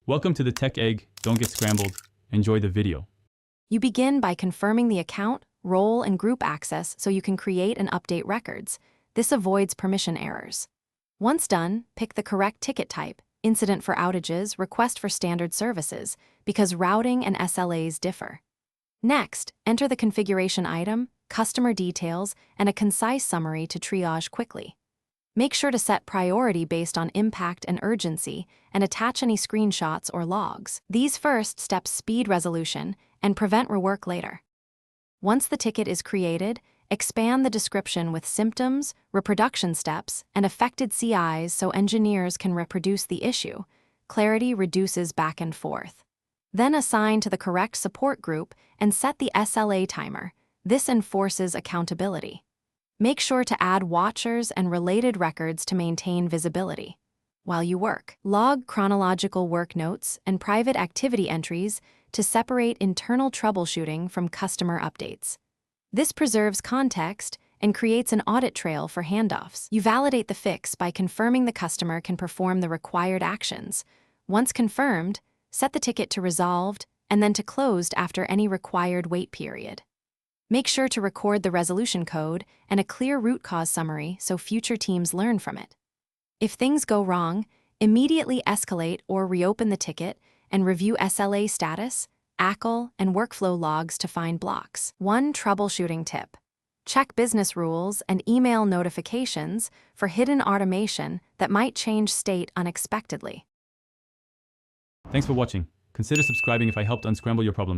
Welcome to the Tech Egg. Don't get scrambled. Enjoy the video. You begin by confirming the account, role, and group access so you can create and update records. This avoids permission errors. Once done, pick the correct ticket type, incident for outages, request for standard services, because routing and SLAs differ. Next, enter the configuration item, customer details, and a concise summary to triage quickly. Make sure to set priority based on impact and urgency, and attach any screenshots or logs. These first steps speed resolution and prevent rework later. Once the ticket is created, expand the description with symptoms, reproduction steps, and affected CIs so engineers can reproduce the issue. Clarity reduces back and forth. Then assign to the correct support group and set the SLA timer. This enforces accountability. Make sure to add watchers and related records to maintain visibility. While you work, log chronological work notes and private activity entries to separate internal troubleshooting from customer updates. This preserves context and creates an audit trail for handoffs. You validate the fix by confirming the customer can perform the required actions. Once confirmed, set the ticket to resolved and then to closed after any required wait period. Make sure to record the resolution code and a clear root cause summary so future teams learn from it. If things go wrong, immediately escalate or reopen the ticket and review SLA status, ACL, and workflow logs to find blocks. One troubleshooting tip: check business rules and email notifications for hidden automation that might change state unexpectedly. Thanks for watching. Consider subscribing if I helped unscramble your problems.